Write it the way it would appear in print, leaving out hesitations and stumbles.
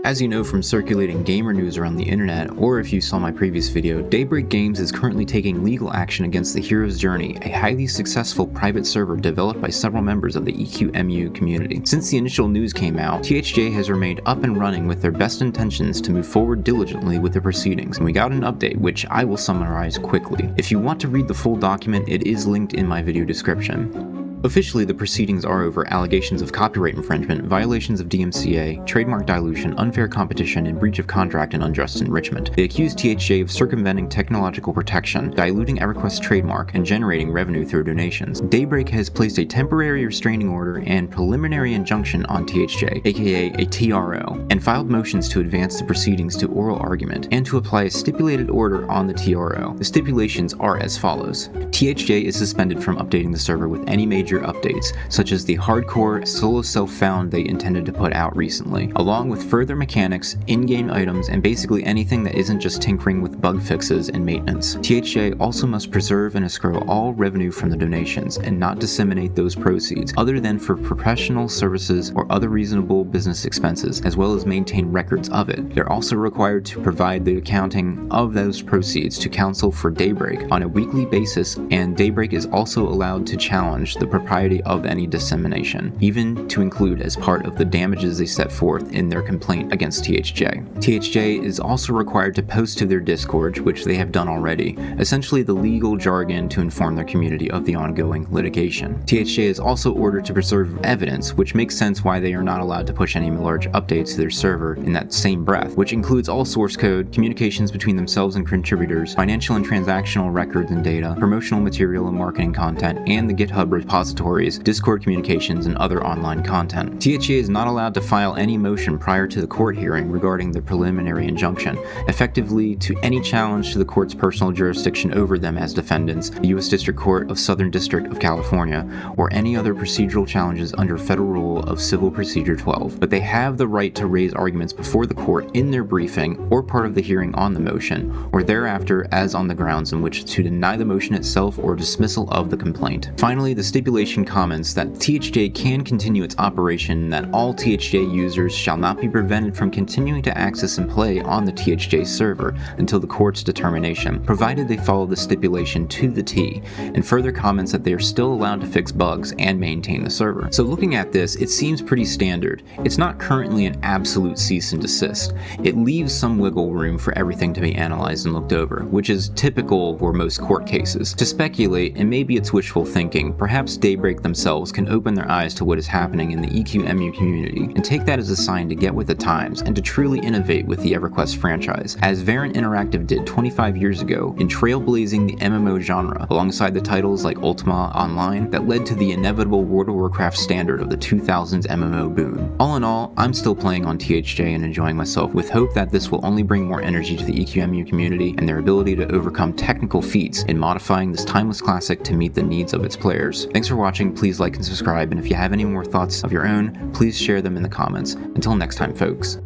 As you know from circulating gamer news around the internet, or if you saw my previous video, Daybreak Games is currently taking legal action against The Hero's Journey, a highly successful private server developed by several members of the EQMU community. Since the initial news came out, THJ has remained up and running with their best intentions to move forward diligently with the proceedings, and we got an update which I will summarize quickly. If you want to read the full document, it is linked in my video description. Officially, the proceedings are over allegations of copyright infringement, violations of DMCA, trademark dilution, unfair competition, and breach of contract and unjust enrichment. They accuse THJ of circumventing technological protection, diluting EverQuest trademark, and generating revenue through donations. Daybreak has placed a temporary restraining order and preliminary injunction on THJ, aka a TRO, and filed motions to advance the proceedings to oral argument, and to apply a stipulated order on the TRO. The stipulations are as follows. THJ is suspended from updating the server with any major updates, such as the hardcore solo self-found they intended to put out recently, along with further mechanics, in-game items, and basically anything that isn't just tinkering with bug fixes and maintenance. THJ also must preserve and escrow all revenue from the donations, and not disseminate those proceeds, other than for professional services or other reasonable business expenses, as well as maintain records of it. They're also required to provide the accounting of those proceeds to counsel for Daybreak on a weekly basis, and Daybreak is also allowed to challenge the propriety of any dissemination, even to include as part of the damages they set forth in their complaint against THJ. THJ is also required to post to their Discord, which they have done already, essentially the legal jargon to inform their community of the ongoing litigation. THJ is also ordered to preserve evidence, which makes sense why they are not allowed to push any large updates to their server in that same breath, which includes all source code, communications between themselves and contributors, financial and transactional records and data, promotional material and marketing content, and the GitHub repositories, Discord communications, and other online content. THJ is not allowed to file any motion prior to the court hearing regarding the preliminary injunction, effectively to any challenge to the court's personal jurisdiction over them as defendants, the U.S. District Court of Southern District of California, or any other procedural challenges under Federal Rule of Civil Procedure 12. But they have the right to raise arguments before the court in their briefing or part of the hearing on the motion, or thereafter as on the grounds in which to deny the motion itself or dismissal of the complaint. Finally, the stipulation comments that THJ can continue its operation and that all THJ users shall not be prevented from continuing to access and play on the THJ server until the court's determination, provided they follow the stipulation to the T, and further comments that they are still allowed to fix bugs and maintain the server. So looking at this, it seems pretty standard. It's not currently an absolute cease and desist. It leaves some wiggle room for everything to be analyzed and looked over, which is typical for most court cases. To speculate, and maybe it's wishful thinking, perhaps Daybreak themselves can open their eyes to what is happening in the EQMU community and take that as a sign to get with the times and to truly innovate with the EverQuest franchise, as Variant Interactive did 25 years ago in trailblazing the MMO genre alongside the titles like Ultima Online that led to the inevitable World of Warcraft standard of the 2000s MMO boom. All in all, I'm still playing on THJ and enjoying myself, with hope that this will only bring more energy to the EQMU community and their ability to overcome technical feats in modifying this timeless classic to meet the needs of its players. Thanks for watching, please like and subscribe, and if you have any more thoughts of your own, please share them in the comments. Until next time, folks.